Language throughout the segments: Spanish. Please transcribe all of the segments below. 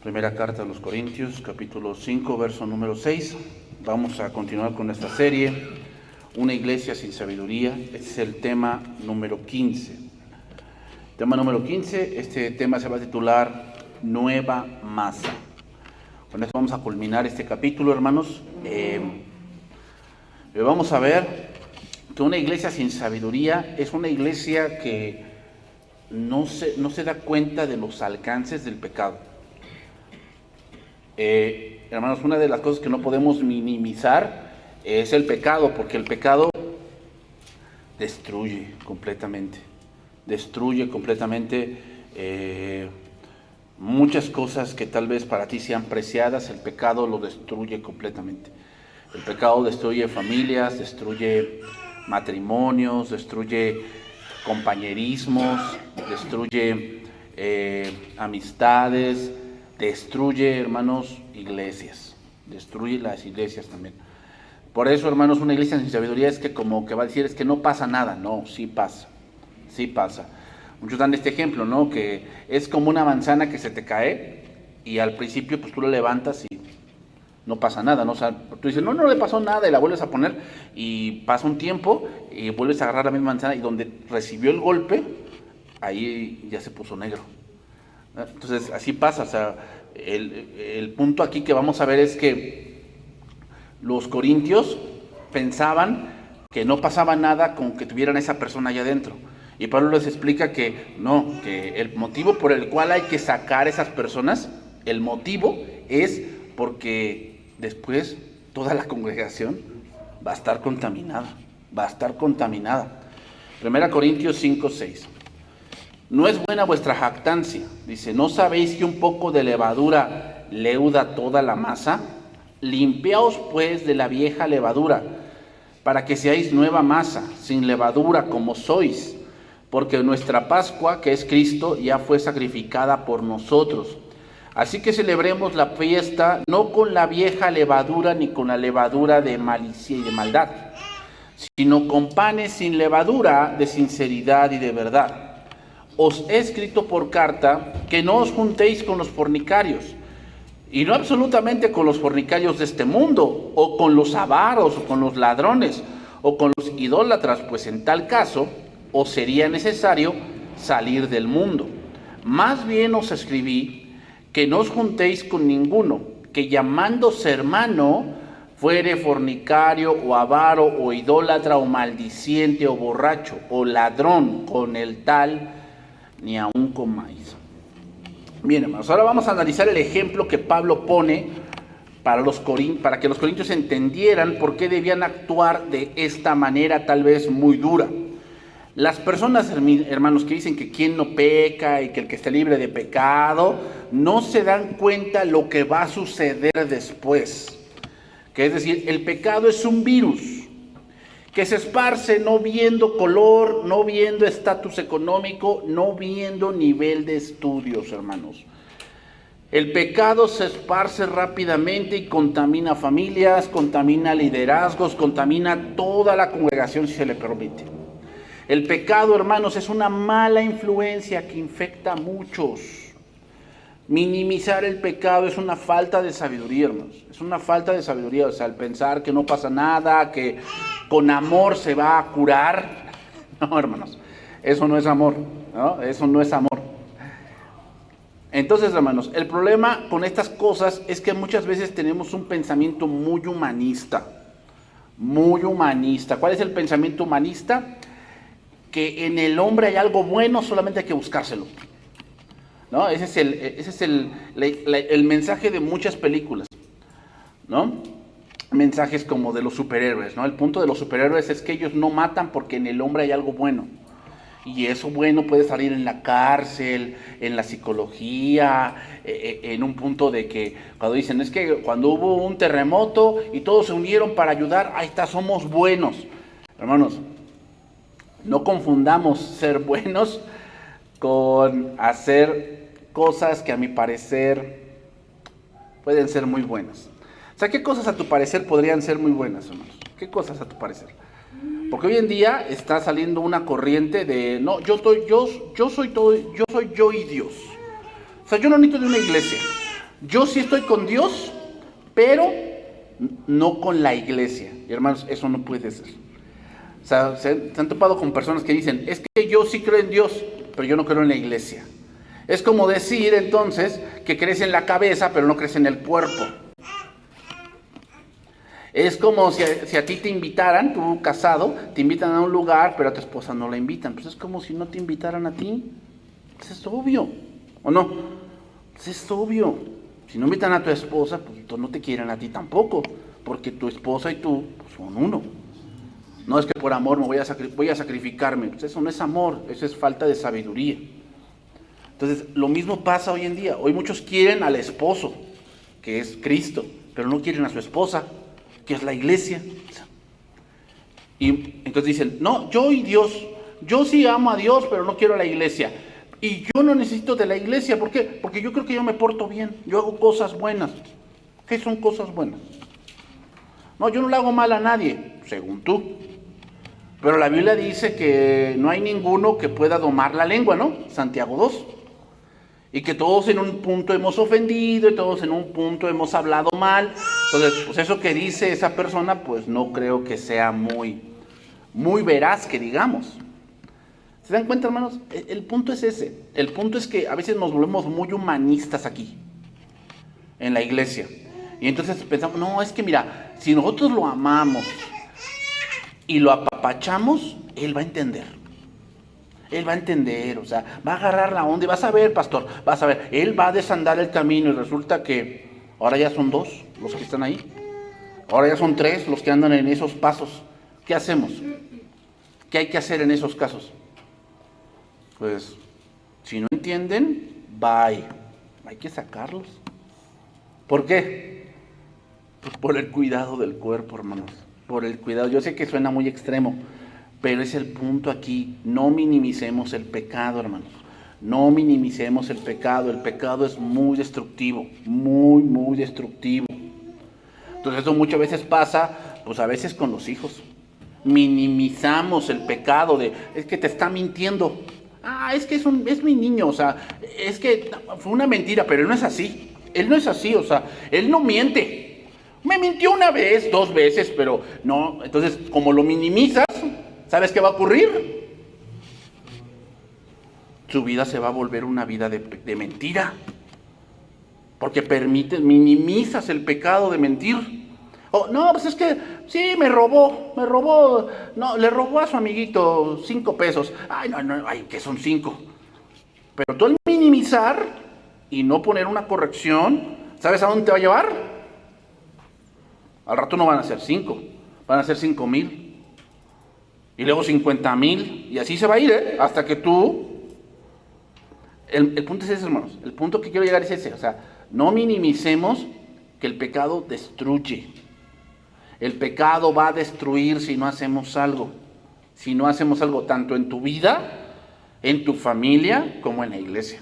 Primera carta a los Corintios, capítulo 5, verso número 6. Vamos a continuar con esta serie, Una iglesia sin sabiduría. Este es el tema número 15. Tema número 15, este tema se va a titular Nueva Masa. Con esto vamos a culminar este capítulo, hermanos. Vamos a ver que una iglesia sin sabiduría es una iglesia que no se da cuenta de los alcances del pecado. Hermanos, una de las cosas que no podemos minimizar es el pecado, porque el pecado destruye completamente muchas cosas que tal vez para ti sean preciadas. El pecado lo destruye completamente. El pecado destruye familias, destruye matrimonios, destruye compañerismos, destruye amistades, destruye, hermanos, iglesias, destruye las iglesias también. Por eso, hermanos, una iglesia sin sabiduría es que como que va a decir, es que no pasa nada. No, sí pasa. Muchos dan este ejemplo, ¿no? Que es como una manzana que se te cae y al principio pues tú la levantas y no pasa nada, ¿no? O sea, tú dices, no le pasó nada, y la vuelves a poner y pasa un tiempo y vuelves a agarrar la misma manzana y donde recibió el golpe, ahí ya se puso negro. Entonces así pasa. O sea, el punto aquí que vamos a ver es que los corintios pensaban que no pasaba nada con que tuvieran a esa persona allá adentro, y Pablo les explica que no, que el motivo por el cual hay que sacar a esas personas, el motivo es porque después toda la congregación va a estar contaminada. 1 Corintios 5:6. No es buena vuestra jactancia. Dice, ¿no sabéis que un poco de levadura leuda toda la masa? Limpiaos pues de la vieja levadura, para que seáis nueva masa, sin levadura como sois, porque nuestra Pascua, que es Cristo, ya fue sacrificada por nosotros. Así que celebremos la fiesta no con la vieja levadura ni con la levadura de malicia y de maldad, sino con panes sin levadura de sinceridad y de verdad. Os he escrito por carta que no os juntéis con los fornicarios, y no absolutamente con los fornicarios de este mundo, o con los avaros, o con los ladrones, o con los idólatras, pues en tal caso os sería necesario salir del mundo. Más bien os escribí que no os juntéis con ninguno, que llamándose hermano fuere fornicario, o avaro, o idólatra, o maldiciente, o borracho, o ladrón, con el tal ni aun comáis. Bien, hermanos, ahora vamos a analizar el ejemplo que Pablo pone para que los corintios entendieran por qué debían actuar de esta manera tal vez muy dura. Las personas, hermanos, que dicen que quien no peca y que el que esté libre de pecado, no se dan cuenta lo que va a suceder después. Que es decir, el pecado es un virus que se esparce no viendo color, no viendo estatus económico, no viendo nivel de estudios, hermanos. El pecado se esparce rápidamente y contamina familias, contamina liderazgos, contamina toda la congregación si se le permite. El pecado, hermanos, es una mala influencia que infecta a muchos. Minimizar el pecado es una falta de sabiduría, hermanos. Es una falta de sabiduría. O sea, el pensar que no pasa nada, que con amor se va a curar. No, hermanos, eso no es amor, ¿no? Eso no es amor. Entonces, hermanos, el problema con estas cosas es que muchas veces tenemos un pensamiento muy humanista. ¿Cuál es el pensamiento humanista? Que en el hombre hay algo bueno, solamente hay que buscárselo, ¿no? Ese es el mensaje de muchas películas, ¿no? Mensajes como de los superhéroes, ¿no? El punto de los superhéroes es que ellos no matan porque en el hombre hay algo bueno. Y eso bueno puede salir en la cárcel, en la psicología, en un punto de que cuando dicen, es que cuando hubo un terremoto y todos se unieron para ayudar, ahí está, somos buenos. Hermanos, no confundamos ser buenos con hacer cosas que a mi parecer pueden ser muy buenas. O sea, ¿qué cosas a tu parecer podrían ser muy buenas, hermanos? ¿Qué cosas a tu parecer? Porque hoy en día está saliendo una corriente de, no, yo soy yo y Dios. O sea, yo no necesito de una iglesia. Yo sí estoy con Dios, pero no con la iglesia. Y hermanos, eso no puede ser. O sea, se han topado con personas que dicen, es que yo sí creo en Dios, pero yo no creo en la iglesia. Es como decir entonces que crees en la cabeza, pero no crees en el cuerpo. Es como si a ti te invitaran, tú casado, te invitan a un lugar, pero a tu esposa no la invitan. Pues es como si no te invitaran a ti. Pues es obvio, ¿o no? Pues es obvio. Si no invitan a tu esposa, pues no te quieren a ti tampoco, porque tu esposa y tú pues, son uno. No es que por amor me voy a sacrificarme. Pues eso no es amor, eso es falta de sabiduría. Entonces, lo mismo pasa hoy en día. Hoy muchos quieren al esposo, que es Cristo, pero no quieren a su esposa, que es la iglesia. Y entonces dicen, no, yo y Dios, yo sí amo a Dios, pero no quiero a la iglesia. Y yo no necesito de la iglesia, ¿por qué? Porque yo creo que yo me porto bien, yo hago cosas buenas. ¿Qué son cosas buenas? No, yo no le hago mal a nadie, según tú. Pero la Biblia dice que no hay ninguno que pueda domar la lengua, ¿no? Santiago 2. Y que todos en un punto hemos ofendido y todos en un punto hemos hablado mal. Entonces, pues eso que dice esa persona, pues no creo que sea muy veraz, que digamos. ¿Se dan cuenta, hermanos? El punto es ese. El punto es que a veces nos volvemos muy humanistas aquí, en la iglesia. Y entonces pensamos, no, es que mira, si nosotros lo amamos y lo apapachamos, Él va a entender. Él va a entender, o sea, va a agarrar la onda y vas a ver, pastor, vas a ver, Él va a desandar el camino y resulta que ahora ya son 2 los que están ahí. Ahora ya son 3 los que andan en esos pasos. ¿Qué hacemos? ¿Qué hay que hacer en esos casos? Pues, si no entienden, bye. Hay que sacarlos. ¿Por qué? Pues por el cuidado del cuerpo, hermanos. Por el cuidado. Yo sé que suena muy extremo, pero es el punto aquí. No minimicemos el pecado, hermanos. No minimicemos el pecado. El pecado es muy destructivo. Muy destructivo. Entonces eso muchas veces pasa, pues a veces con los hijos. Minimizamos el pecado es que te está mintiendo. Es que es mi niño, o sea, es que fue una mentira, pero él no es así. Él no es así, o sea, él no miente. Me mintió una vez, 2 veces, pero no. Entonces, como lo minimizas, ¿sabes qué va a ocurrir? Su vida se va a volver una vida de mentira. Porque minimizas el pecado de mentir. No, pues es que sí, me robó, no, le robó a su amiguito 5 pesos. No, que son 5. Pero tú al minimizar y no poner una corrección, ¿sabes a dónde te va a llevar? Al rato no van a ser 5, van a ser 5,000. Y luego 50,000. Y así se va a ir, hasta que tú... El punto es ese, hermanos. El punto que quiero llegar es ese. O sea, no minimicemos que el pecado destruye. El pecado va a destruir si no hacemos algo. Si no hacemos algo tanto en tu vida, en tu familia, como en la iglesia.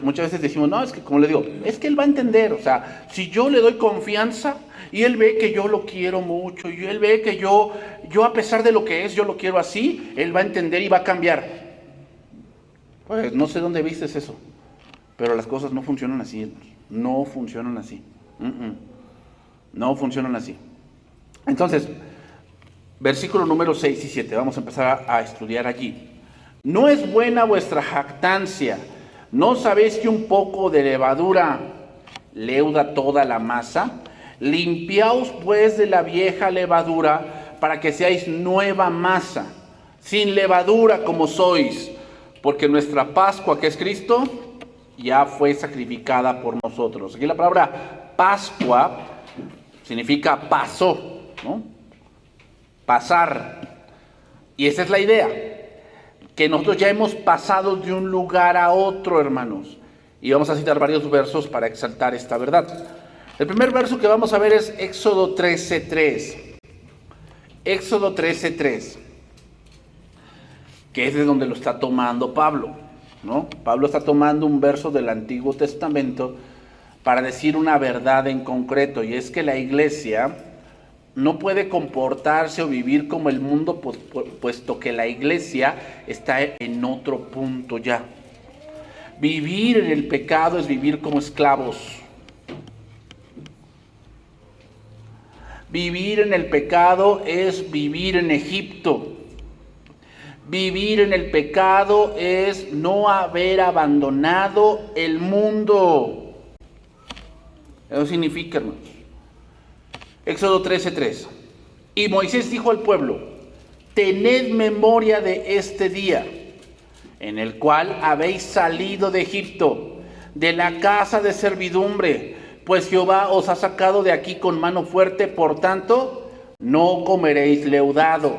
Muchas veces decimos, no, es que como le digo, es que Él va a entender. O sea, si yo le doy confianza y Él ve que yo lo quiero mucho, y Él ve que yo a pesar de lo que es, yo lo quiero así, Él va a entender y va a cambiar. Pues no sé dónde viste eso, pero las cosas no funcionan así, hermanos. No funcionan así. No funcionan así. Entonces, versículo número 6 y 7, vamos a empezar a estudiar allí. No es buena vuestra jactancia. ¿No sabéis que un poco de levadura leuda toda la masa? Limpiaos pues de la vieja levadura para que seáis nueva masa, sin levadura como sois, porque nuestra Pascua, que es Cristo, ya fue sacrificada por nosotros. Aquí la palabra Pascua significa paso, ¿no? Pasar. Y esa es la idea, que nosotros ya hemos pasado de un lugar a otro, hermanos. Y vamos a citar varios versos para exaltar esta verdad. El primer verso que vamos a ver es Éxodo 13:3. Éxodo 13:3. Que es de donde lo está tomando Pablo, ¿no? Pablo está tomando un verso del Antiguo Testamento para decir una verdad en concreto, y es que la iglesia no puede comportarse o vivir como el mundo, puesto que la iglesia está en otro punto ya. Vivir en el pecado es vivir como esclavos. Vivir en el pecado es vivir en Egipto. Vivir en el pecado es no haber abandonado el mundo. Eso significa, hermanos. Éxodo 13:3. Y Moisés dijo al pueblo: tened memoria de este día, en el cual habéis salido de Egipto, de la casa de servidumbre, pues Jehová os ha sacado de aquí con mano fuerte, por tanto, no comeréis leudado.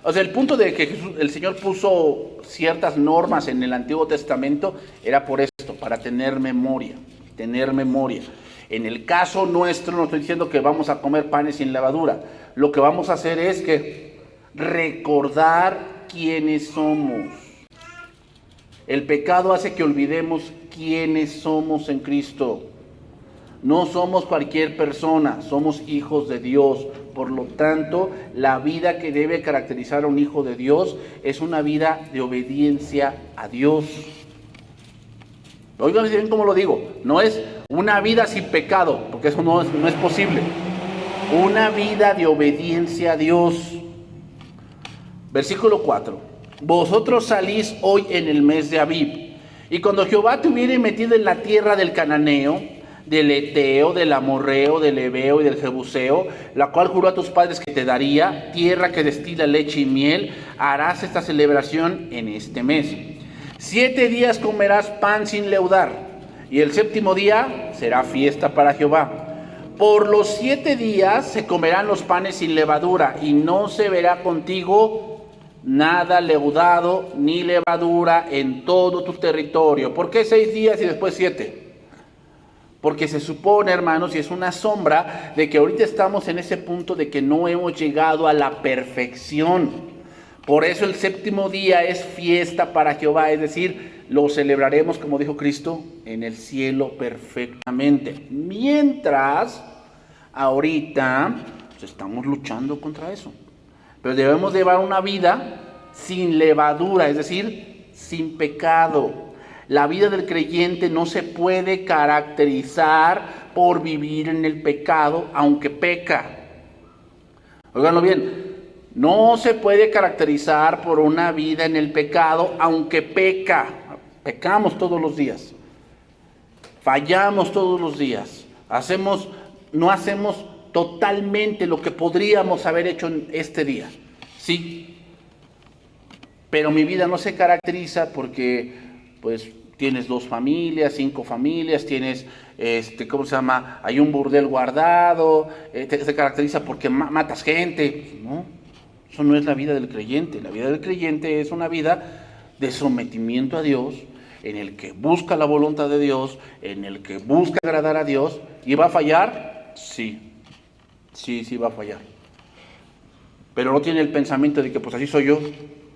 O sea, el punto de que el Señor puso ciertas normas en el Antiguo Testamento era por esto, para tener memoria, tener memoria. En el caso nuestro, no estoy diciendo que vamos a comer panes sin levadura. Lo que vamos a hacer es que recordar quiénes somos. El pecado hace que olvidemos quiénes somos en Cristo. No somos cualquier persona, somos hijos de Dios. Por lo tanto, la vida que debe caracterizar a un hijo de Dios es una vida de obediencia a Dios. Oigan bien cómo lo digo, no es una vida sin pecado, porque eso no es posible. Una vida de obediencia a Dios. Versículo 4. Vosotros salís hoy en el mes de Abib, y cuando Jehová te hubiere metido en la tierra del Cananeo, del Eteo, del Amorreo, del Heveo y del Jebuseo, la cual juró a tus padres que te daría, tierra que destila leche y miel, harás esta celebración en este mes. 7 días comerás pan sin leudar, y el 7º día será fiesta para Jehová. Por los 7 días se comerán los panes sin levadura, y no se verá contigo nada leudado ni levadura en todo tu territorio. ¿Por qué 6 días y después 7? Porque se supone, hermanos, y es una sombra de que ahorita estamos en ese punto de que no hemos llegado a la perfección. Por eso el 7º día es fiesta para Jehová, es decir, lo celebraremos, como dijo Cristo, en el cielo perfectamente. Mientras, ahorita, pues estamos luchando contra eso. Pero debemos llevar una vida sin levadura, es decir, sin pecado. La vida del creyente no se puede caracterizar por vivir en el pecado, aunque peca. Óiganlo bien. No se puede caracterizar por una vida en el pecado, aunque peca. Pecamos todos los días. Fallamos todos los días. No hacemos totalmente lo que podríamos haber hecho en este día. Sí. Pero mi vida no se caracteriza porque, pues, tienes 2 familias, 5 familias, tienes, hay un burdel guardado, se caracteriza porque matas gente. No. Eso no es la vida del creyente. La vida del creyente es una vida de sometimiento a Dios, en el que busca la voluntad de Dios, en el que busca agradar a Dios. ¿Y va a fallar? Sí. Sí va a fallar. Pero no tiene el pensamiento de que pues así soy yo,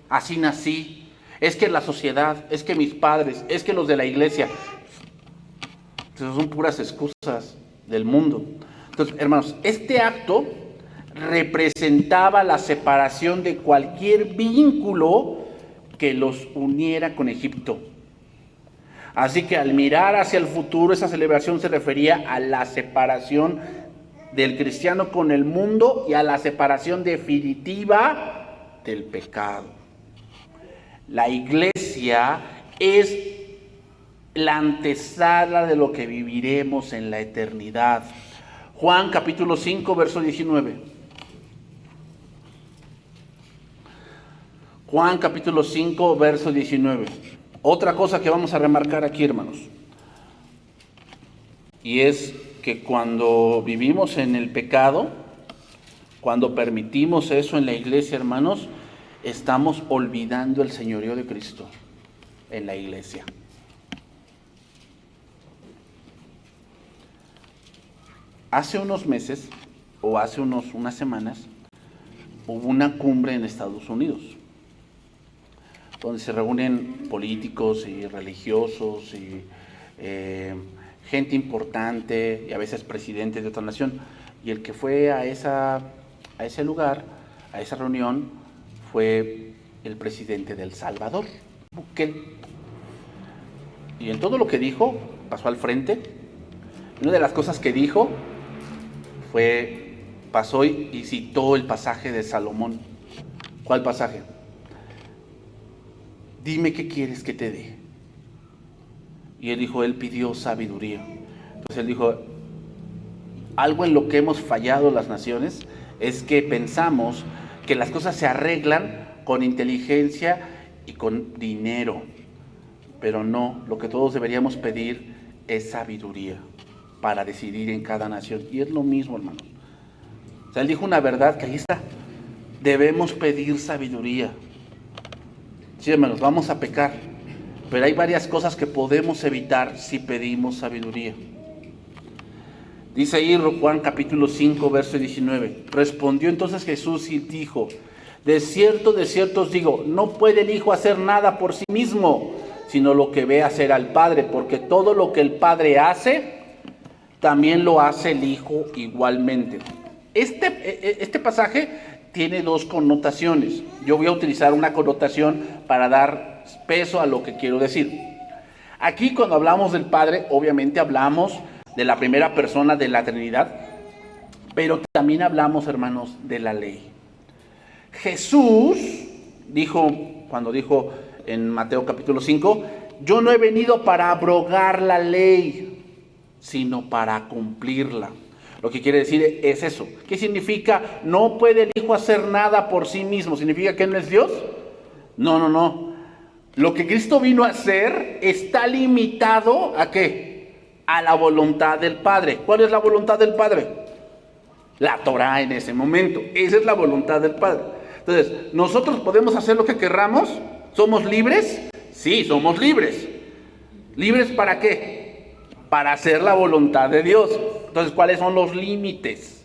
así nací, es que la sociedad, es que mis padres, es que los de la iglesia. Esas son puras excusas del mundo. Entonces, hermanos, este acto representaba la separación de cualquier vínculo que los uniera con Egipto. Así que al mirar hacia el futuro, esa celebración se refería a la separación del cristiano con el mundo y a la separación definitiva del pecado. La iglesia es la antesala de lo que viviremos en la eternidad. Juan capítulo 5, verso 19. Juan capítulo 5, verso 19. Otra cosa que vamos a remarcar aquí, hermanos. Y es que cuando vivimos en el pecado, cuando permitimos eso en la iglesia, hermanos, estamos olvidando el señorío de Cristo en la iglesia. Hace unos meses, o hace unas semanas, hubo una cumbre en Estados Unidos, donde se reúnen políticos y religiosos y gente importante y a veces presidentes de otra nación. Y el que fue a ese lugar, a esa reunión, fue el presidente de El Salvador, Bukele. Y en todo lo que dijo, pasó al frente. Una de las cosas que dijo pasó y citó el pasaje de Salomón. ¿Cuál pasaje? Dime qué quieres que te dé. Y él pidió sabiduría. Entonces él dijo, algo en lo que hemos fallado las naciones es que pensamos que las cosas se arreglan con inteligencia y con dinero. Pero no, lo que todos deberíamos pedir es sabiduría para decidir en cada nación. Y es lo mismo, hermanos. O sea, él dijo una verdad que ahí está. Debemos pedir sabiduría. Sí, hermanos, vamos a pecar. Pero hay varias cosas que podemos evitar si pedimos sabiduría. Dice ahí Juan capítulo 5, verso 19. Respondió entonces Jesús y dijo, de cierto os digo, no puede el Hijo hacer nada por sí mismo, sino lo que ve hacer al Padre, porque todo lo que el Padre hace, también lo hace el Hijo igualmente. Este pasaje tiene dos connotaciones. Yo voy a utilizar una connotación para dar peso a lo que quiero decir. Aquí cuando hablamos del Padre, obviamente hablamos de la primera persona de la Trinidad, pero también hablamos, hermanos, de la ley. Jesús dijo, cuando dijo en Mateo capítulo 5, yo no he venido para abrogar la ley, sino para cumplirla. Lo que quiere decir es eso. ¿Qué significa? No puede el Hijo hacer nada por sí mismo. ¿Significa que Él no es Dios? No. Lo que Cristo vino a hacer está limitado ¿a qué? A la voluntad del Padre. ¿Cuál es la voluntad del Padre? La Torá en ese momento. Esa es la voluntad del Padre. Entonces, ¿nosotros podemos hacer lo que querramos? ¿Somos libres? Sí, somos libres. ¿Libres para qué? Para hacer la voluntad de Dios. Entonces, ¿cuáles son los límites?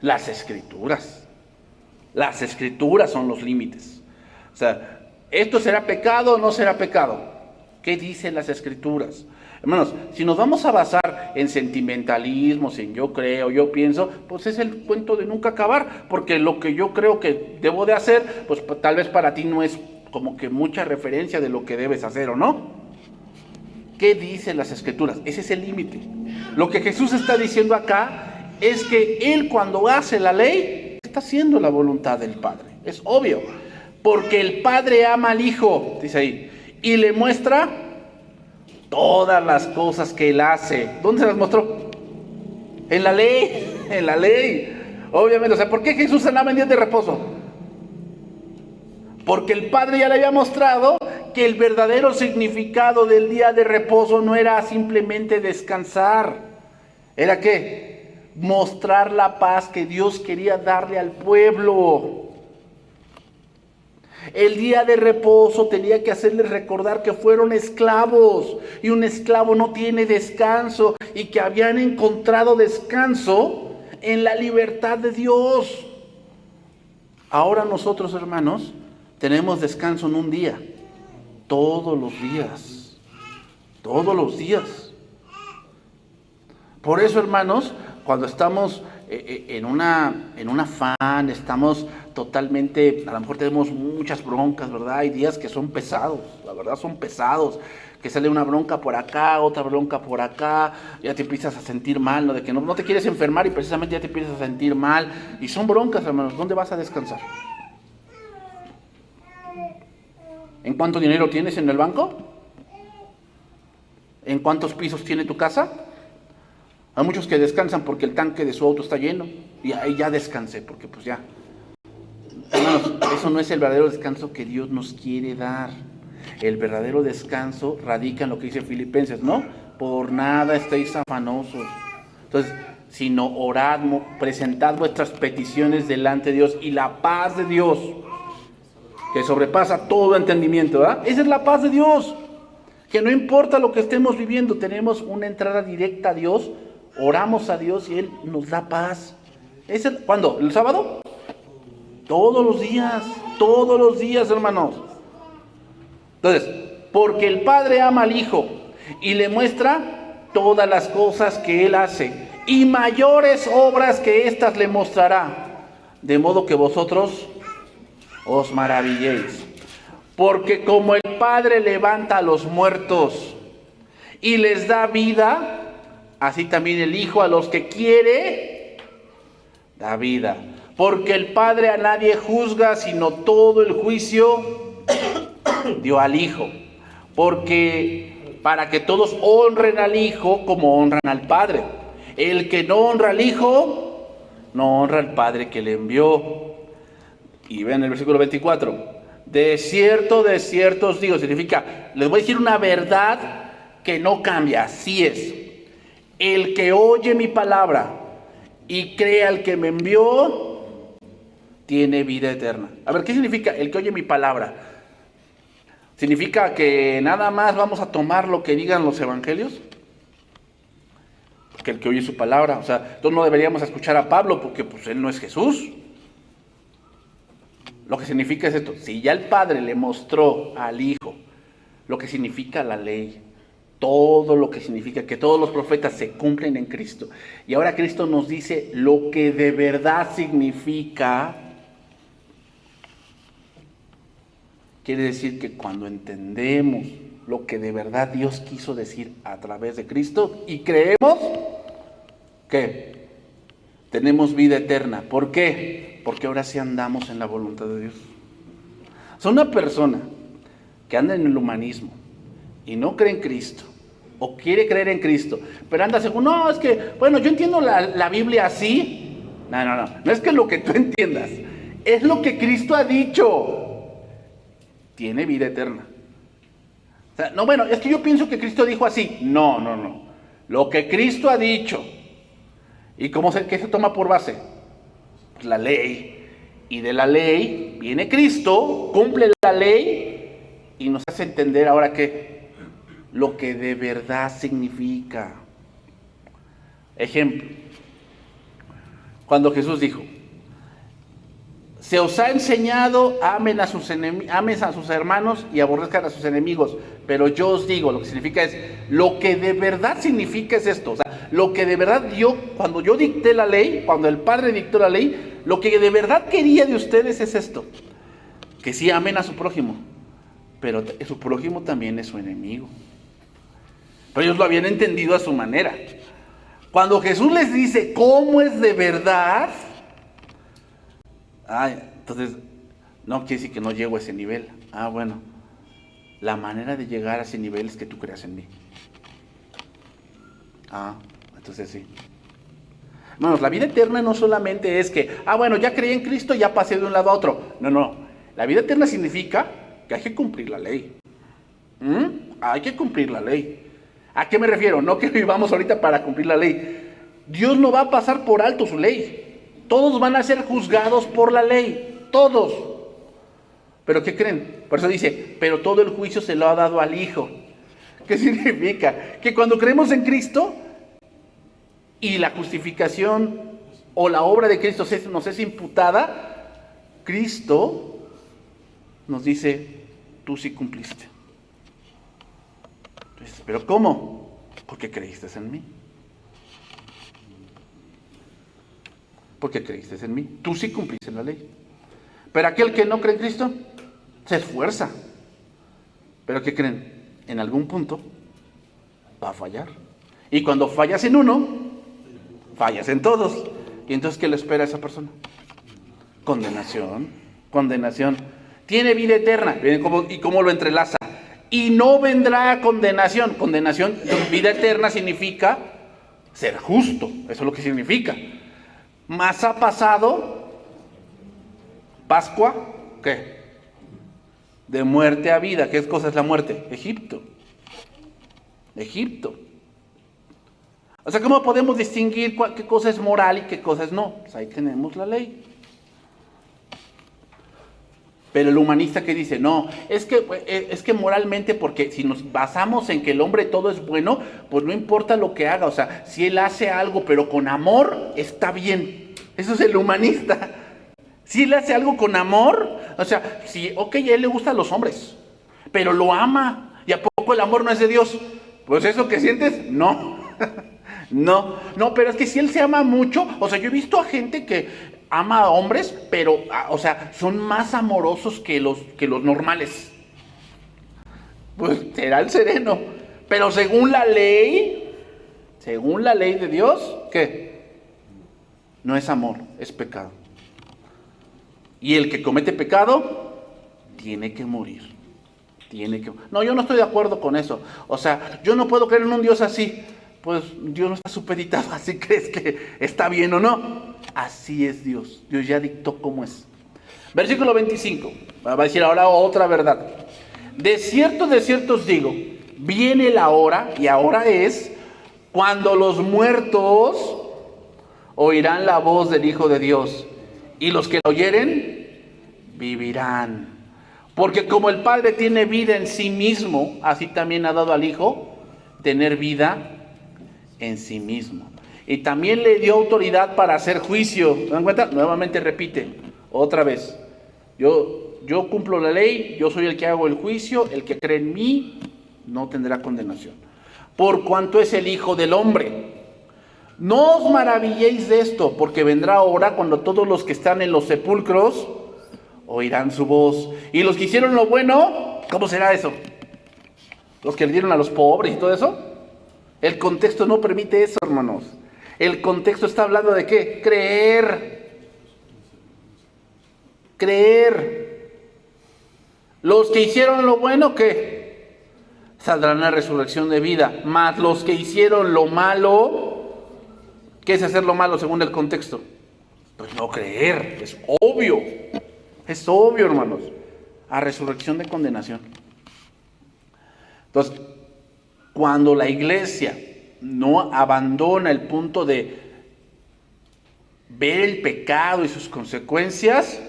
Las Escrituras. Las Escrituras son los límites. O sea, ¿esto será pecado o no será pecado? ¿Qué dicen las Escrituras? Hermanos, si nos vamos a basar en sentimentalismos, en yo creo, yo pienso, pues es el cuento de nunca acabar, porque lo que yo creo que debo de hacer, pues tal vez para ti no es como que mucha referencia de lo que debes hacer o no. ¿Qué dicen las Escrituras? Ese es el límite. Lo que Jesús está diciendo acá es que Él cuando hace la ley, está haciendo la voluntad del Padre. Es obvio, porque el Padre ama al Hijo, dice ahí, y le muestra todas las cosas que Él hace. ¿Dónde se las mostró? En la ley, en la ley. Obviamente, o sea, ¿por qué Jesús sanaba en días de reposo? Porque el Padre ya le había mostrado que el verdadero significado del día de reposo no era simplemente descansar. ¿Era qué? Mostrar la paz que Dios quería darle al pueblo. El día de reposo tenía que hacerles recordar que fueron esclavos y un esclavo no tiene descanso y que habían encontrado descanso en la libertad de Dios. Ahora nosotros, hermanos, tenemos descanso en un día, todos los días, todos los días. Por eso, hermanos, cuando estamos en un afán, estamos totalmente, a lo mejor tenemos muchas broncas, ¿verdad? Hay días que son pesados, la verdad son pesados, que sale una bronca por acá, otra bronca por acá, ya te empiezas a sentir mal, ¿no? De que no te quieres enfermar y precisamente ya te empiezas a sentir mal, y son broncas, hermanos. ¿Dónde vas a descansar? ¿En cuánto dinero tienes en el banco? ¿En cuántos pisos tiene tu casa? Hay muchos que descansan porque el tanque de su auto está lleno. Y ahí ya descansé, porque pues ya. Hermanos, eso no es el verdadero descanso que Dios nos quiere dar. El verdadero descanso radica en lo que dice Filipenses, ¿no? Por nada estéis afanosos. Entonces, sino orad, presentad vuestras peticiones delante de Dios, y la paz de Dios, que sobrepasa todo entendimiento, ¿verdad? Esa es la paz de Dios. Que no importa lo que estemos viviendo, tenemos una entrada directa a Dios, oramos a Dios y Él nos da paz. ¿Cuándo? ¿El sábado? Todos los días, hermanos. Entonces, porque el Padre ama al Hijo y le muestra todas las cosas que Él hace, y mayores obras que éstas le mostrará, de modo que vosotros os maravilléis. Porque como el Padre levanta a los muertos y les da vida, así también el Hijo a los que quiere da vida. Porque el Padre a nadie juzga, sino todo el juicio dio al Hijo. Porque para que todos honren al Hijo como honran al Padre. El que no honra al Hijo, no honra al Padre que le envió. Y ven el versículo 24. De cierto os digo, significa, les voy a decir una verdad que no cambia, así es. El que oye mi palabra y cree al que me envió, tiene vida eterna. A ver, ¿qué significa el que oye mi palabra? ¿Significa que nada más vamos a tomar lo que digan los evangelios? Que el que oye su palabra, o sea, entonces no deberíamos escuchar a Pablo porque pues él no es Jesús. Lo que significa es esto: si ya el Padre le mostró al Hijo lo que significa la ley, todo lo que significa que todos los profetas se cumplen en Cristo, y ahora Cristo nos dice lo que de verdad significa, quiere decir que cuando entendemos lo que de verdad Dios quiso decir a través de Cristo y creemos, ¿qué? Tenemos vida eterna. ¿Por qué? Porque ahora sí andamos en la voluntad de Dios. O sea, una persona que anda en el humanismo y no cree en Cristo, o quiere creer en Cristo, pero anda según, no, es que, bueno, yo entiendo la Biblia así. No es que lo que tú entiendas, es lo que Cristo ha dicho. Tiene vida eterna. O sea, no, bueno, es que yo pienso que Cristo dijo así. No. Lo que Cristo ha dicho. ¿Y qué se toma por base? Pues la ley. Y de la ley viene Cristo, cumple la ley y nos hace entender ahora que lo que de verdad significa. Ejemplo, cuando Jesús dijo: se os ha enseñado, amen a sus hermanos y aborrezcan a sus enemigos. Pero yo os digo, lo que significa es, lo que de verdad significa es esto. O sea, lo que de verdad cuando yo dicté la ley, cuando el Padre dictó la ley, lo que de verdad quería de ustedes es esto: que sí amen a su prójimo, pero su prójimo también es su enemigo. Pero ellos lo habían entendido a su manera. Cuando Jesús les dice cómo es de verdad, entonces no quiere decir que no llego a ese nivel. Bueno, la manera de llegar a ese nivel es que tú creas en mí. Entonces sí. Hermanos, la vida eterna no solamente es que, bueno, ya creí en Cristo, ya pasé de un lado a otro. No. La vida eterna significa que hay que cumplir la ley. Hay que cumplir la ley. ¿A qué me refiero? No que vivamos ahorita para cumplir la ley. Dios no va a pasar por alto su ley. Todos van a ser juzgados por la ley. Todos. ¿Pero qué creen? Por eso dice, pero todo el juicio se lo ha dado al Hijo. ¿Qué significa? Que cuando creemos en Cristo y la justificación o la obra de Cristo nos es imputada, Cristo nos dice, tú sí cumpliste. Entonces, ¿pero cómo? Porque creíste en mí. Porque creíste en mí. Tú sí cumpliste la ley. Pero aquel que no cree en Cristo se esfuerza. ¿Pero qué creen? En algún punto va a fallar. Y cuando fallas en uno, fallas en todos. ¿Y entonces qué le espera a esa persona? Condenación. Tiene vida eterna. ¿Y cómo lo entrelaza? Y no vendrá condenación. Vida eterna significa ser justo. Eso es lo que significa. Más ha pasado Pascua, ¿qué? De muerte a vida. ¿Qué cosa es la muerte? Egipto. O sea, ¿cómo podemos distinguir qué cosa es moral y qué cosa es no? Pues ahí tenemos la ley. Pero el humanista que dice, no, es que moralmente, porque si nos basamos en que el hombre todo es bueno, pues no importa lo que haga. O sea, si él hace algo pero con amor, está bien. Eso es el humanista. Si él hace algo con amor, o sea, a él le gustan los hombres, pero lo ama. ¿Y a poco el amor no es de Dios? Pues eso que sientes, no. No, pero es que si él se ama mucho, o sea, yo he visto a gente que ama a hombres, pero, o sea, son más amorosos que los normales. pues será el sereno. Pero según la ley de Dios, ¿qué? No es amor, es pecado. Y el que comete pecado tiene que morir. No, yo no estoy de acuerdo con eso. O sea, yo no puedo creer en un Dios así. Pues Dios no está supeditado, así crees que está bien o no. Así es Dios. Dios ya dictó cómo es. Versículo 25. Va a decir ahora otra verdad. De cierto os digo, viene la hora, y ahora es, cuando los muertos oirán la voz del Hijo de Dios, y los que la oyeren vivirán. Porque como el Padre tiene vida en sí mismo, así también ha dado al Hijo tener vida en sí mismo. Y también le dio autoridad para hacer juicio. ¿Se dan cuenta? Nuevamente repite, otra vez. Yo cumplo la ley, yo soy el que hago el juicio, el que cree en mí no tendrá condenación. Por cuanto es el Hijo del Hombre. No os maravilléis de esto, porque vendrá hora cuando todos los que están en los sepulcros oirán su voz. Y los que hicieron lo bueno, ¿cómo será eso? Los que le dieron a los pobres y todo eso. El contexto no permite eso, hermanos. El contexto está hablando de ¿qué? Creer. Los que hicieron lo bueno, ¿qué? Saldrán a la resurrección de vida. Mas los que hicieron lo malo, ¿qué es hacer lo malo según el contexto? Pues no creer, es obvio. Es obvio, hermanos. A resurrección de condenación. Entonces, cuando la iglesia no abandona el punto de ver el pecado y sus consecuencias,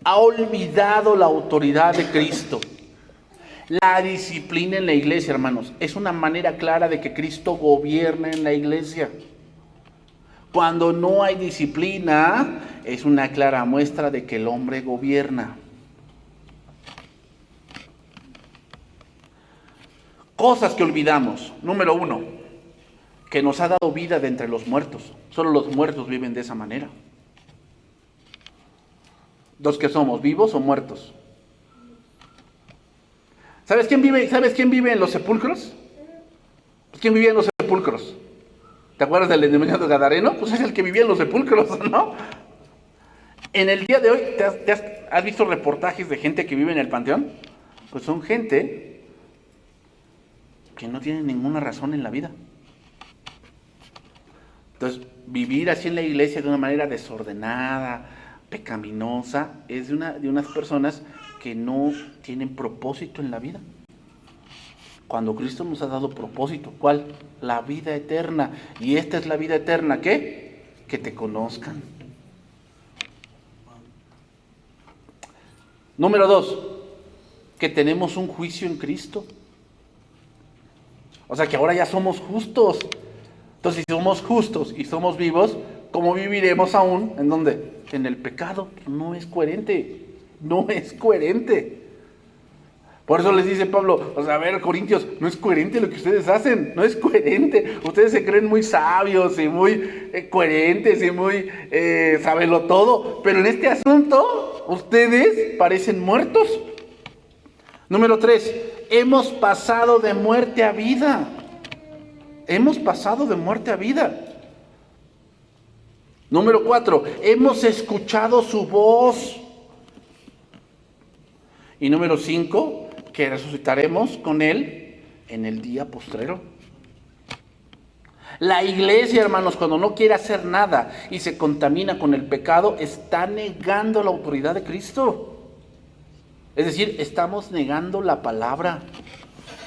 ha olvidado la autoridad de Cristo. La disciplina en la iglesia, hermanos, es una manera clara de que Cristo gobierna en la iglesia. Cuando no hay disciplina, es una clara muestra de que el hombre gobierna. Cosas que olvidamos. Número 1, que nos ha dado vida de entre los muertos. Solo los muertos viven de esa manera. ¿Dos que somos, vivos o muertos? ¿Sabes quién vive en los sepulcros? ¿Quién vivía en los sepulcros? ¿Te acuerdas del endemoniado gadareno? Pues es el que vivía en los sepulcros, ¿no? En el día de hoy, ¿has visto reportajes de gente que vive en el panteón? Pues son gente que no tiene ninguna razón en la vida. Entonces, vivir así en la iglesia de una manera desordenada, pecaminosa, es de unas personas que no tienen propósito en la vida. Cuando Cristo nos ha dado propósito, ¿cuál? La vida eterna. Y esta es la vida eterna, ¿qué? Que te conozcan. Número 2, que tenemos un juicio en Cristo. O sea que ahora ya somos justos. Entonces, si somos justos y somos vivos, ¿cómo viviremos aún? ¿En dónde? En el pecado. No es coherente. No es coherente. Por eso les dice Pablo, o sea, a ver, Corintios, no es coherente lo que ustedes hacen. No es coherente. Ustedes se creen muy sabios y muy coherentes y muy sabenlo todo. Pero en este asunto, ustedes parecen muertos. Número 3, hemos pasado de muerte a vida. Hemos pasado de muerte a vida. Número 4, hemos escuchado su voz. Y número 5, que resucitaremos con Él en el día postrero. La iglesia, hermanos, cuando no quiere hacer nada y se contamina con el pecado, está negando la autoridad de Cristo. Es decir, estamos negando la palabra.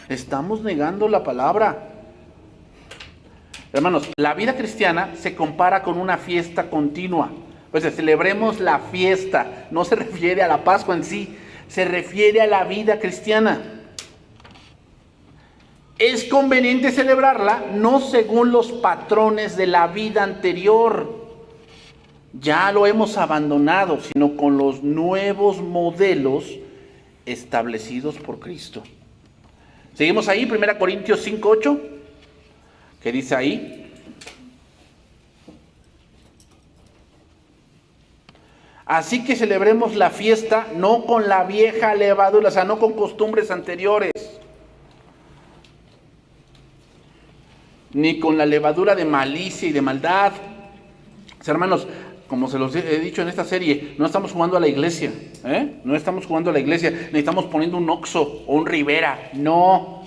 Estamos negando la palabra. Hermanos, la vida cristiana se compara con una fiesta continua. Pues celebremos la fiesta. No se refiere a la Pascua en sí, se refiere a la vida cristiana. Es conveniente celebrarla no según los patrones de la vida anterior. Ya lo hemos abandonado, sino con los nuevos modelos establecidos por Cristo. Seguimos ahí, 1 Corintios 5:8, que dice ahí: así que celebremos la fiesta no con la vieja levadura, o sea, no con costumbres anteriores, ni con la levadura de malicia y de maldad. Hermanos, como se los he dicho en esta serie, no estamos jugando a la iglesia, no estamos jugando a la iglesia, ni estamos poniendo un Oxxo o un Rivera, no.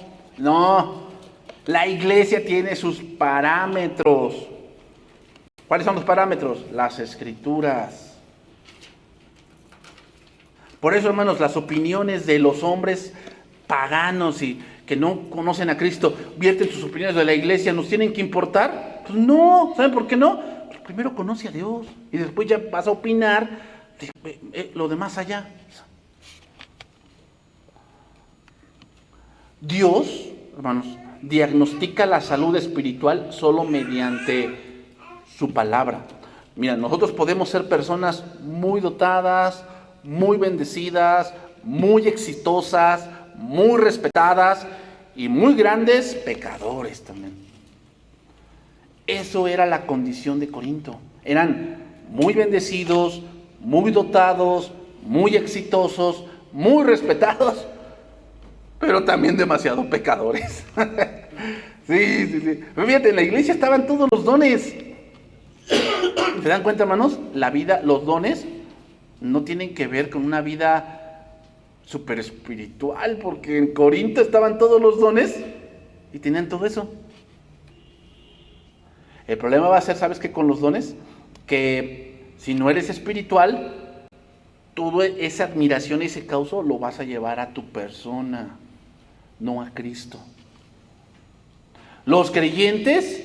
La iglesia tiene sus parámetros. ¿Cuáles son los parámetros? Las Escrituras. Por eso, hermanos, las opiniones de los hombres paganos y que no conocen a Cristo, vierten sus opiniones de la iglesia, ¿nos tienen que importar? Pues no, ¿saben por qué no? Primero conoce a Dios y después ya vas a opinar de lo demás allá. Dios, hermanos, diagnostica la salud espiritual solo mediante su palabra. Mira, nosotros podemos ser personas muy dotadas, muy bendecidas, muy exitosas, muy respetadas y muy grandes pecadores también. Eso era la condición de Corinto. Eran muy bendecidos, muy dotados, muy exitosos, muy respetados, pero también demasiado pecadores. Sí. Fíjate, en la iglesia estaban todos los dones. ¿Se dan cuenta, hermanos? La vida, los dones no tienen que ver con una vida súper espiritual, porque en Corinto estaban todos los dones y tenían todo eso. El problema va a ser, ¿sabes qué? Con los dones, que si no eres espiritual, toda esa admiración, ese causo, lo vas a llevar a tu persona, no a Cristo. Los creyentes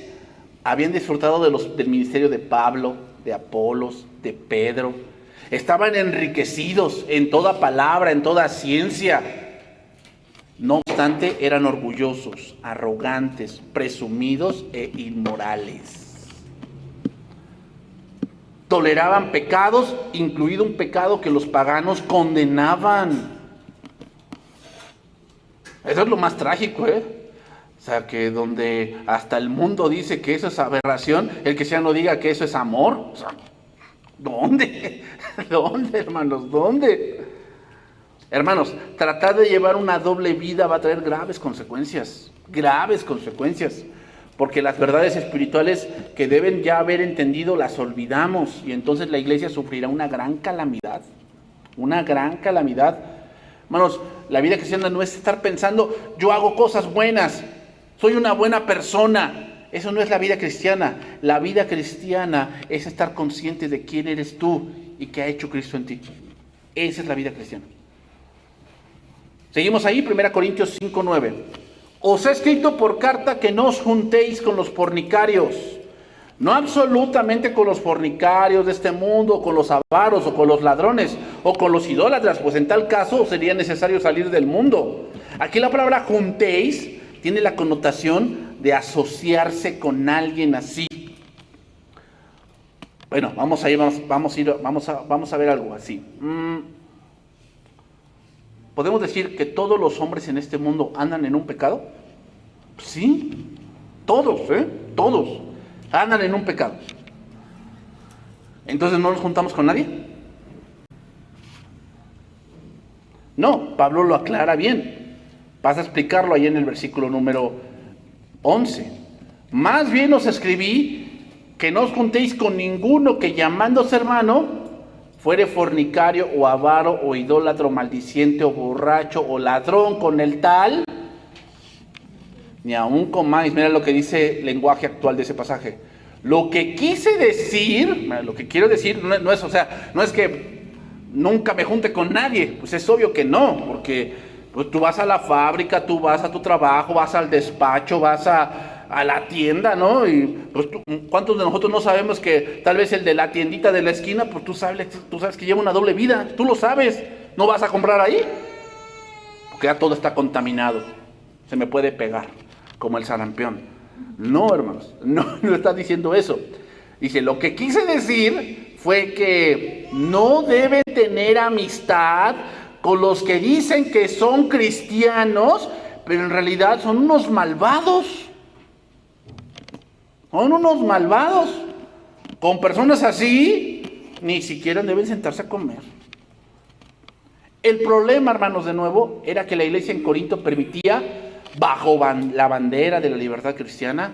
habían disfrutado del ministerio de Pablo, de Apolos, de Pedro. Estaban enriquecidos en toda palabra, en toda ciencia. No obstante, eran orgullosos, arrogantes, presumidos e inmorales. Toleraban pecados, incluido un pecado que los paganos condenaban. Eso es lo más trágico, O sea, que donde hasta el mundo dice que eso es aberración, el que sea no diga que eso es amor. O sea, ¿dónde? ¿Dónde, hermanos? ¿Dónde? Hermanos, tratar de llevar una doble vida va a traer graves consecuencias, porque las verdades espirituales que deben ya haber entendido las olvidamos y entonces la iglesia sufrirá una gran calamidad. Hermanos, la vida cristiana no es estar pensando, yo hago cosas buenas, soy una buena persona. Eso no es la vida cristiana. La vida cristiana es estar consciente de quién eres tú y qué ha hecho Cristo en ti. Esa es la vida cristiana. Seguimos ahí, 1 Corintios 5:9. Os he escrito por carta que no os juntéis con los fornicarios. No absolutamente con los fornicarios de este mundo, o con los avaros, o con los ladrones, o con los idólatras, pues en tal caso sería necesario salir del mundo. Aquí la palabra juntéis tiene la connotación de asociarse con alguien así. Bueno, vamos a ver algo así. ¿Podemos decir que todos los hombres en este mundo andan en un pecado? Sí, todos, todos andan en un pecado. Entonces, ¿no nos juntamos con nadie? No, Pablo lo aclara bien. Vas a explicarlo ahí en el versículo número 11. Más bien os escribí que no os juntéis con ninguno que llamándose hermano fuere fornicario o avaro o idólatra o maldiciente o borracho o ladrón, con el tal, ni aun comáis. Mira lo que dice el lenguaje actual de ese pasaje. Lo que quise decir, lo que quiero decir, no es que nunca me junte con nadie, pues es obvio que no, porque pues, tú vas a la fábrica, tú vas a tu trabajo, vas al despacho, vas a la tienda, ¿no? Y pues ¿cuántos de nosotros no sabemos que tal vez el de la tiendita de la esquina, pues tú sabes que lleva una doble vida, tú lo sabes, no vas a comprar ahí, porque ya todo está contaminado, se me puede pegar, como el sarampión. No, hermanos, no está diciendo eso. Dice, lo que quise decir fue que no debe tener amistad con los que dicen que son cristianos, pero en realidad son unos malvados. Son unos malvados. Con personas así, ni siquiera deben sentarse a comer. El problema, hermanos, de nuevo, era que la iglesia en Corinto permitía, bajo la bandera de la libertad cristiana,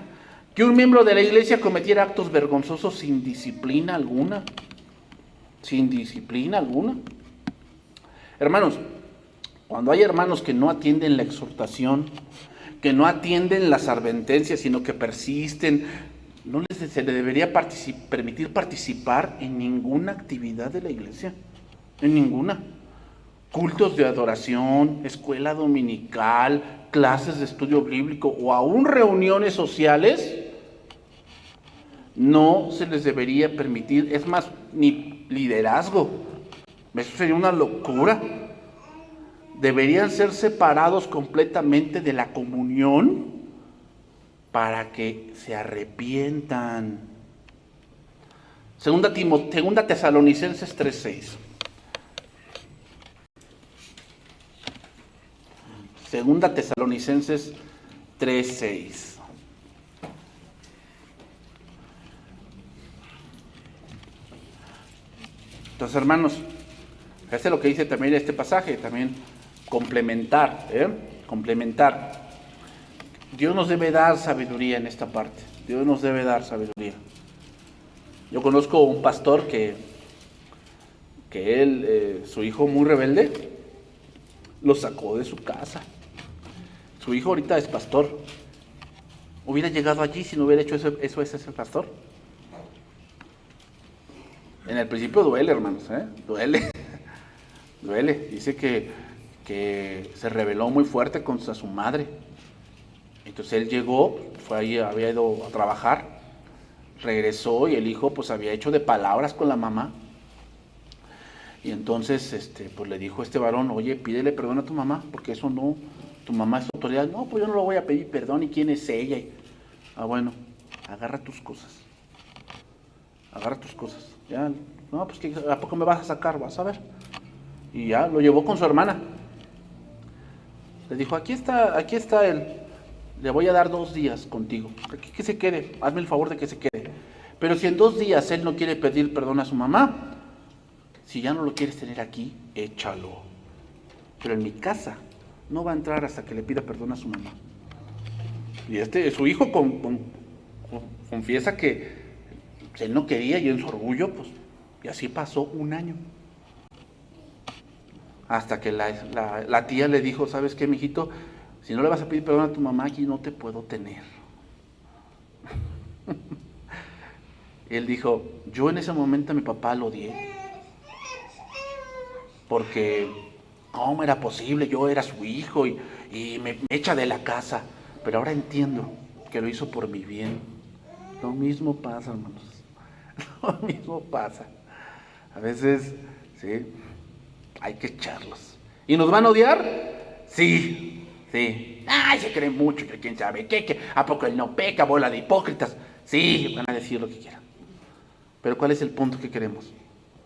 Que un miembro de la iglesia cometiera actos vergonzosos sin disciplina alguna. Sin disciplina alguna. Hermanos, cuando hay hermanos que no atienden la exhortación, que no atienden las advertencias, sino que persisten, no se les debería permitir participar en ninguna actividad de la iglesia. En ninguna. Cultos de adoración, escuela dominical, clases de estudio bíblico o aún reuniones sociales, no se les debería permitir, es más, ni liderazgo. Eso sería una locura. Deberían ser separados completamente de la comunión para que se arrepientan. Segunda Tesalonicenses 3:6. Segunda Tesalonicenses 3:6. Entonces, hermanos, este es lo que dice también este pasaje, también complementar, complementar. Dios nos debe dar sabiduría en esta parte. Dios nos debe dar sabiduría. Yo conozco un pastor que él, su hijo muy rebelde, lo sacó de su casa. Su hijo ahorita es pastor. Hubiera llegado allí si no hubiera hecho eso es ese pastor. En el principio duele, hermanos, duele. Duele. Dice que se rebeló muy fuerte contra su madre. Entonces él llegó, fue ahí, había ido a trabajar, regresó y el hijo pues había hecho de palabras con la mamá. Y entonces pues le dijo este varón, oye, pídele perdón a tu mamá, porque eso no, tu mamá es autoridad. No, pues yo no le voy a pedir perdón, ¿y quién es ella? Bueno, agarra tus cosas. Agarra tus cosas. Ya, no, pues ¿a poco me vas a sacar? Vas a ver. Y ya, lo llevó con su hermana. Le dijo, aquí está él. Le voy a dar 2 días contigo. Aquí que se quede, hazme el favor de que se quede. Pero si en 2 días él no quiere pedir perdón a su mamá, si ya no lo quieres tener aquí, échalo. Pero en mi casa no va a entrar hasta que le pida perdón a su mamá. Y su hijo confiesa que él no quería y en su orgullo, pues, y así pasó 1 año. Hasta que la tía le dijo, ¿sabes qué, mijito? Si no le vas a pedir perdón a tu mamá, aquí no te puedo tener. Él dijo, yo en ese momento a mi papá lo odié. Porque, ¿cómo era posible? Yo era su hijo y me echa de la casa. Pero ahora entiendo que lo hizo por mi bien. Lo mismo pasa, hermanos. Lo mismo pasa. A veces, sí, hay que echarlos. ¿Y nos van a odiar? Sí, sí. Ay, se cree mucho, que quién sabe qué, ¿a poco él no peca, bola de hipócritas? Sí, van a decir lo que quieran. Pero ¿cuál es el punto que queremos?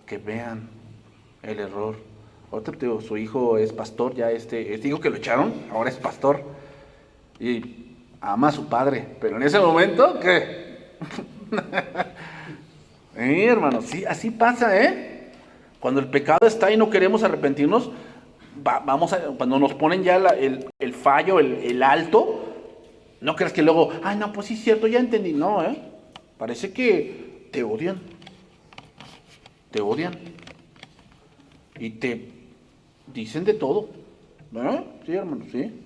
Que vean el error. Ahorita te digo, su hijo es pastor, ya este hijo que lo echaron, ahora es pastor. Y ama a su padre, pero en ese momento, ¿qué? Hermanos, sí, así pasa, Cuando el pecado está y no queremos arrepentirnos, cuando nos ponen ya el fallo, el alto, no creas que luego, no, pues sí es cierto, ya entendí. No, parece que te odian. Te odian. Y te dicen de todo. Sí, hermano, sí.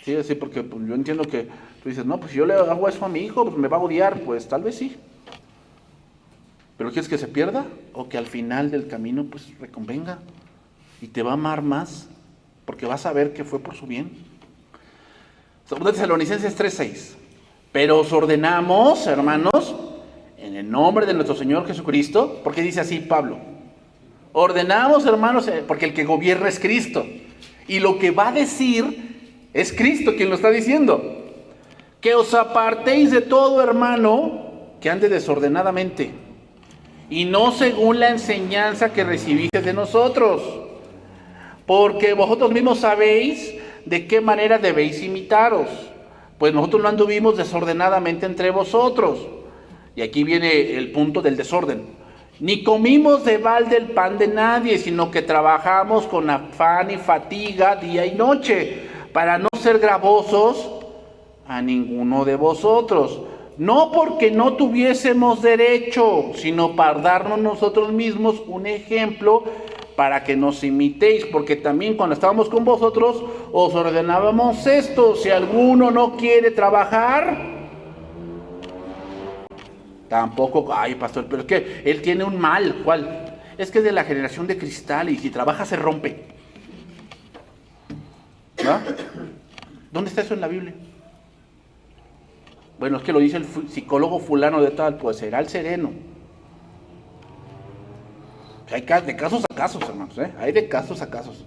Sí, así porque pues, yo entiendo que tú dices, no, pues si yo le hago eso a mi hijo, pues me va a odiar. Pues tal vez sí. ¿Pero quieres que se pierda? ¿O que al final del camino pues reconvenga? Y te va a amar más, porque vas a ver que fue por su bien. Segunda Tesalonicenses 3:6. Pero os ordenamos, hermanos, en el nombre de nuestro Señor Jesucristo, porque dice así Pablo. Ordenamos, hermanos, porque el que gobierna es Cristo. Y lo que va a decir es Cristo quien lo está diciendo. Que os apartéis de todo hermano que ande desordenadamente, y no según la enseñanza que recibiste de nosotros. Porque vosotros mismos sabéis de qué manera debéis imitaros, pues nosotros no anduvimos desordenadamente entre vosotros. Y aquí viene el punto del desorden. Ni comimos de balde el pan de nadie, sino que trabajamos con afán y fatiga día y noche, para no ser gravosos a ninguno de vosotros, no porque no tuviésemos derecho, sino para darnos nosotros mismos un ejemplo para que nos imitéis, porque también cuando estábamos con vosotros os ordenábamos esto: si alguno no quiere trabajar, tampoco, ay pastor, pero es que él tiene un mal. ¿Cuál? Es que es de la generación de cristal y si trabaja se rompe. ¿No? ¿Dónde está eso en la Biblia? Bueno, es que lo dice el psicólogo fulano de tal, pues será el sereno. Hay de casos a casos, hermanos, hay de casos a casos.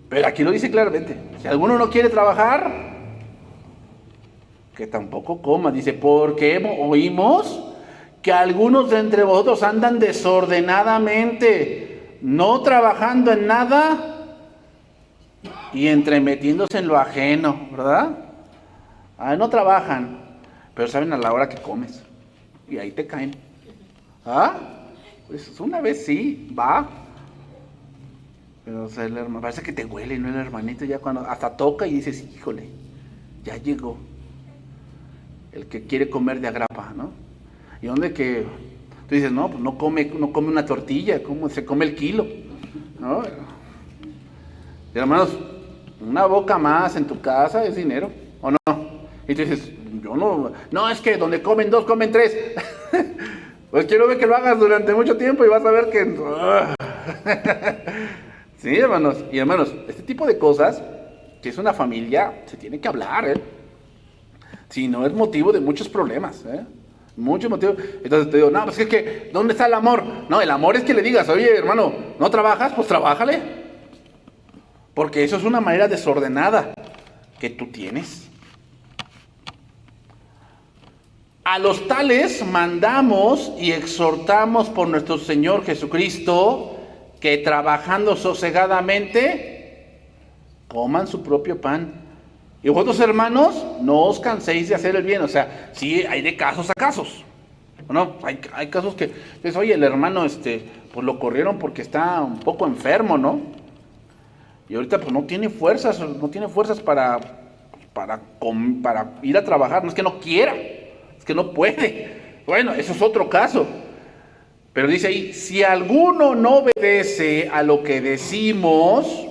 Pero aquí lo dice claramente: si alguno no quiere trabajar, que tampoco coma. Dice, porque oímos que algunos de entre vosotros andan desordenadamente, no trabajando en nada y entremetiéndose en lo ajeno, ¿verdad? No trabajan, pero saben a la hora que comes y ahí te caen. Pues una vez sí, va. Pero o sea, el hermano, parece que te huele, ¿no? El hermanito ya cuando hasta toca y dices, híjole, ya llegó el que quiere comer de agrapa, ¿no? Y donde que tú dices, no, pues no come una tortilla, ¿cómo se come el kilo? ¿No? Y hermanos, una boca más en tu casa es dinero, ¿o no? Y tú dices, yo no, es que donde comen dos, comen tres. Pues quiero ver que lo hagas durante mucho tiempo y vas a ver que... Sí, hermanos. Y hermanos, este tipo de cosas, que es una familia, se tiene que hablar, Si no, es motivo de muchos problemas, Muchos motivos. Entonces te digo, no, pues es que, ¿dónde está el amor? No, el amor es que le digas, oye, hermano, ¿no trabajas? Pues trabájale. Porque eso es una manera desordenada que tú tienes. A los tales mandamos y exhortamos por nuestro Señor Jesucristo que trabajando sosegadamente coman su propio pan. Y vosotros, hermanos, no os canséis de hacer el bien. O sea, sí hay de casos a casos. ¿No? Hay casos que, pues, oye, el hermano, pues lo corrieron porque está un poco enfermo, ¿no? Y ahorita pues no tiene fuerzas para ir a trabajar. No es que no quiera, es que no puede. Bueno, eso es otro caso. Pero dice ahí, si alguno no obedece a lo que decimos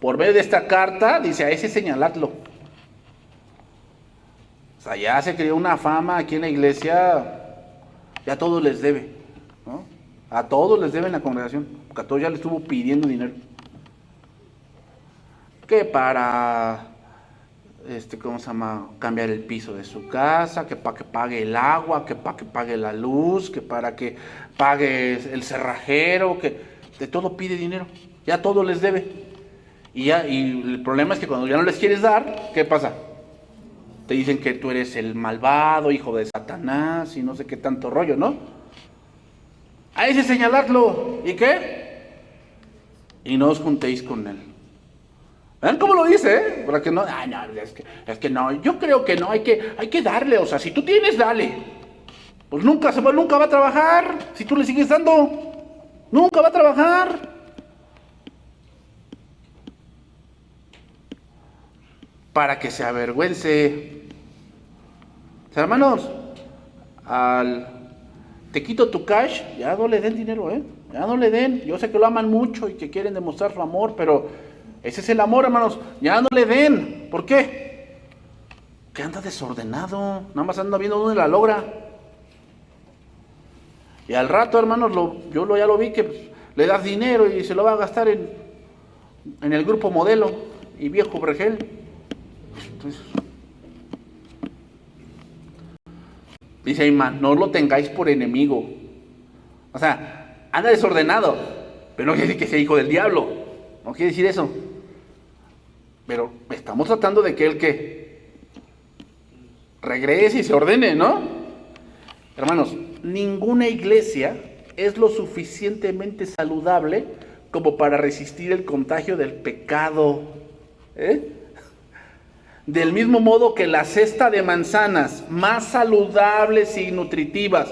por medio de esta carta, dice, a ese señaladlo. O sea, ya se creó una fama aquí en la iglesia, ya a todos les debe, ¿no? A todos les debe en la congregación, porque a todos ya les estuvo pidiendo dinero. Que para, ¿cómo se llama? Cambiar el piso de su casa, que para que pague el agua, que para que pague la luz, que para que pague el cerrajero, que de todo pide dinero, ya todo les debe. Y el problema es que cuando ya no les quieres dar, ¿qué pasa? Te dicen que tú eres el malvado, hijo de Satanás, y no sé qué tanto rollo, ¿no? A ese señaladlo, ¿y qué? Y no os juntéis con él. ¿Ven cómo lo dice? Para que no, no, es que no, yo creo que no, hay que darle, o sea, si tú tienes, dale. Pues nunca va a trabajar, si tú le sigues dando, nunca va a trabajar. Para que se avergüence. O sea, hermanos, te quito tu cash, ya no le den dinero, ya no le den. Yo sé que lo aman mucho y que quieren demostrar su amor, pero ese es el amor, hermanos, ya no le den. ¿Por qué? Que anda desordenado, nada más anda viendo dónde la logra. Y al rato, hermanos, ya lo vi que pues, le das dinero y se lo va a gastar en el grupo Modelo y Viejo Bregel. Entonces, dice Imán, no lo tengáis por enemigo. O sea, anda desordenado, pero no quiere decir que sea hijo del diablo. No quiere decir eso. Pero estamos tratando de que él que regrese y se ordene, ¿no? Hermanos, ninguna iglesia es lo suficientemente saludable como para resistir el contagio del pecado. Del mismo modo que la cesta de manzanas más saludables y nutritivas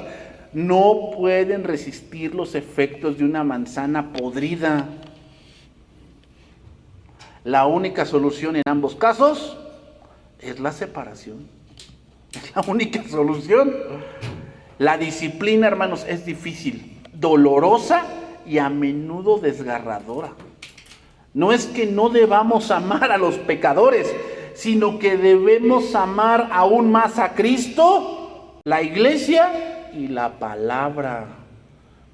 no pueden resistir los efectos de una manzana podrida. La única solución en ambos casos es la separación. Es la única solución. La disciplina, hermanos, es difícil, dolorosa y a menudo desgarradora. No es que no debamos amar a los pecadores, sino que debemos amar aún más a Cristo, la iglesia y la palabra.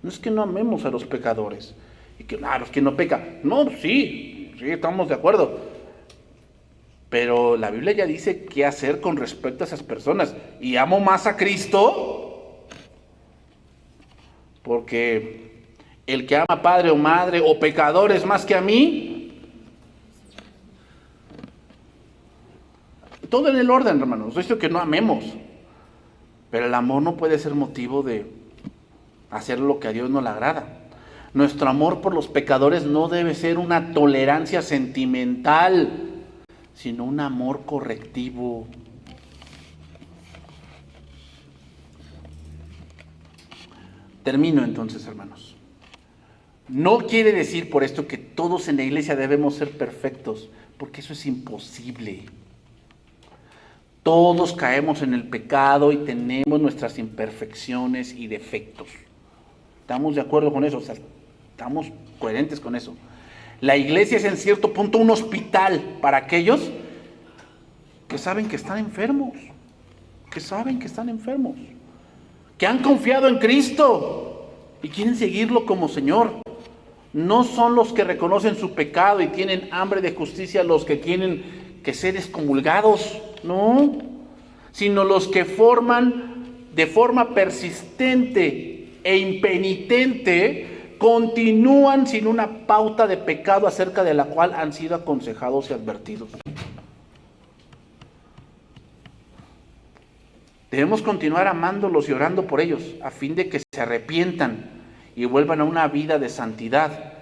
No es que no amemos a los pecadores y que los que no pecan. No, sí, estamos de acuerdo. Pero la Biblia ya dice qué hacer con respecto a esas personas. Y amo más a Cristo porque el que ama padre o madre o pecadores más que a mí. Todo en el orden, hermanos. No esto que no amemos. Pero el amor no puede ser motivo de hacer lo que a Dios no le agrada. Nuestro amor por los pecadores no debe ser una tolerancia sentimental, sino un amor correctivo. Termino entonces, hermanos. No quiere decir por esto que todos en la iglesia debemos ser perfectos, porque eso es imposible. Todos caemos en el pecado y tenemos nuestras imperfecciones y defectos. ¿Estamos de acuerdo con eso? O sea, estamos coherentes con eso. La iglesia es en cierto punto un hospital para aquellos que saben que están enfermos, que han confiado en Cristo y quieren seguirlo como Señor. No son los que reconocen su pecado y tienen hambre de justicia los que quieren que ser excomulgados, no, sino los que forman de forma persistente e impenitente, continúan sin una pauta de pecado acerca de la cual han sido aconsejados y advertidos. Debemos continuar amándolos y orando por ellos, a fin de que se arrepientan y vuelvan a una vida de santidad.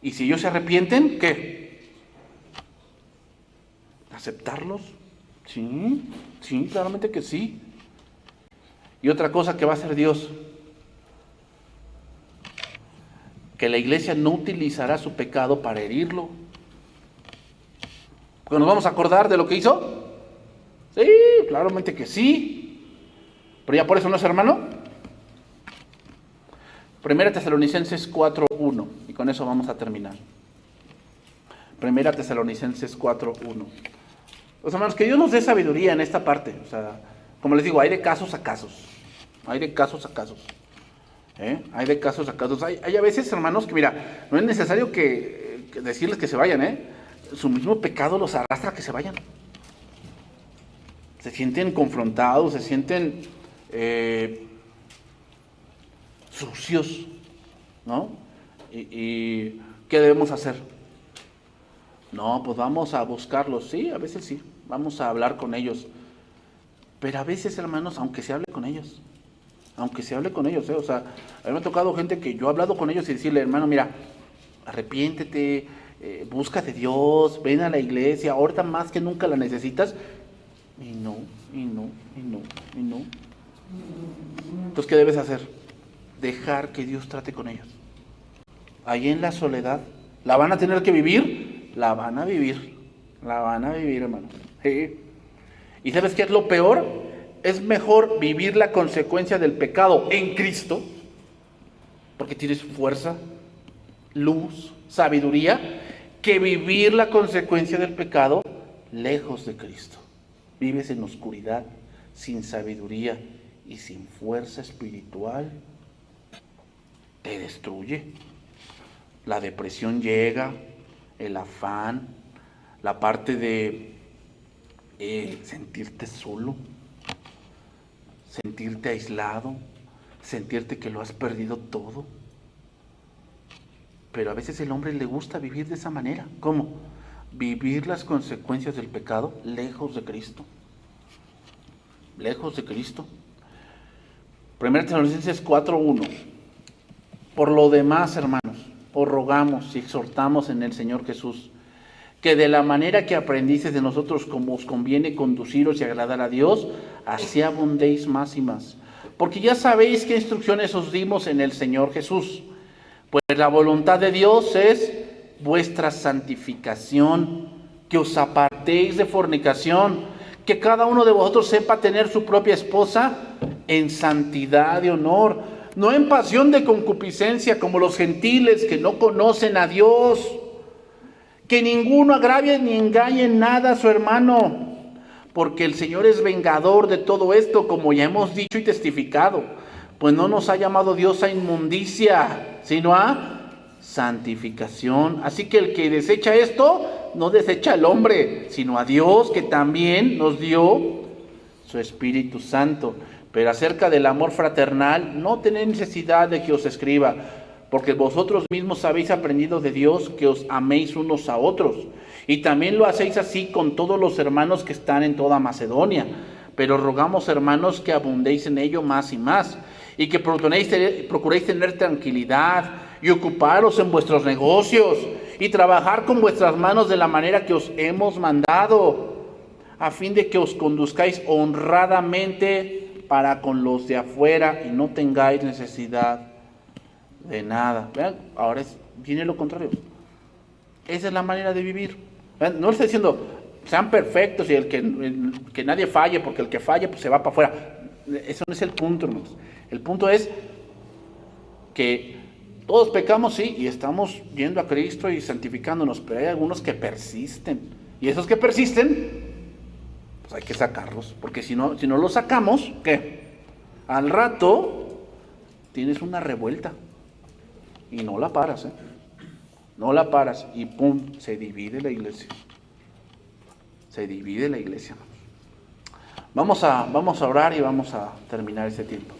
Y si ellos se arrepienten, ¿qué? ¿Aceptarlos? Sí, claramente que sí. Y otra cosa que va a hacer Dios, que la iglesia no utilizará su pecado para herirlo. Porque nos vamos a acordar de lo que hizo. Sí, claramente que sí. Pero ya por eso no es hermano. Primera Tesalonicenses 4:1. Y con eso vamos a terminar. Primera Tesalonicenses 4:1. Los hermanos, que Dios nos dé sabiduría en esta parte. O sea, como les digo, hay de casos a casos. Hay de casos a casos. Hay de casos a casos. Hay a veces, hermanos, que mira, no es necesario que decirles que se vayan. Su mismo pecado los arrastra a que se vayan. Se sienten confrontados, se sienten sucios, ¿no? ¿Y qué debemos hacer? No, pues vamos a buscarlos. Sí, a veces sí, vamos a hablar con ellos. Pero a veces, hermanos, aunque se hable con ellos, o sea, a mí me ha tocado gente que yo he hablado con ellos y decirle, hermano, mira, arrepiéntete, busca de Dios, ven a la iglesia, ahorita más que nunca la necesitas. Y no. Entonces, ¿qué debes hacer? Dejar que Dios trate con ellos. Ahí en la soledad, ¿la van a tener que vivir? La van a vivir, hermano. Sí. ¿Y sabes qué es lo peor? Es mejor vivir la consecuencia del pecado en Cristo, porque tienes fuerza, luz, sabiduría, que vivir la consecuencia del pecado lejos de Cristo. Vives en oscuridad, sin sabiduría y sin fuerza espiritual. Te destruye. La depresión llega, el afán, la parte de sentirte solo, sentirte aislado, sentirte que lo has perdido todo. Pero a veces al hombre le gusta vivir de esa manera. ¿Cómo? Vivir las consecuencias del pecado lejos de Cristo. Lejos de Cristo. 1 Tesalonicenses 4:1. Por lo demás, hermanos, os rogamos y exhortamos en el Señor Jesús, que de la manera que aprendisteis de nosotros como os conviene conduciros y agradar a Dios, así abundéis más y más. Porque ya sabéis qué instrucciones os dimos en el Señor Jesús. Pues la voluntad de Dios es vuestra santificación, que os apartéis de fornicación, que cada uno de vosotros sepa tener su propia esposa en santidad y honor, no en pasión de concupiscencia como los gentiles que no conocen a Dios. Que ninguno agravie ni engañe en nada a su hermano, porque el Señor es vengador de todo esto, como ya hemos dicho y testificado. Pues no nos ha llamado Dios a inmundicia, sino a santificación. Así que el que desecha esto, no desecha al hombre, sino a Dios, que también nos dio su Espíritu Santo. Pero acerca del amor fraternal, no tenéis necesidad de que os escriba, porque vosotros mismos habéis aprendido de Dios que os améis unos a otros. Y también lo hacéis así con todos los hermanos que están en toda Macedonia. Pero rogamos, hermanos, que abundéis en ello más y más, y que procuréis tener tranquilidad y ocuparos en vuestros negocios y trabajar con vuestras manos de la manera que os hemos mandado, a fin de que os conduzcáis honradamente para con los de afuera y no tengáis necesidad de nada. Vean, ahora viene lo contrario. Esa es la manera de vivir. Vean, no le estoy diciendo sean perfectos y que nadie falle, porque el que falle pues se va para afuera. Eso no es el punto, hermanos. El punto es que todos pecamos, sí, y estamos yendo a Cristo y santificándonos, pero hay algunos que persisten. Y esos que persisten, pues hay que sacarlos, porque si no los sacamos, ¿qué? Al rato tienes una revuelta y no la paras, no la paras y pum, se divide la iglesia. Se divide la iglesia. Vamos a orar y vamos a terminar este tiempo.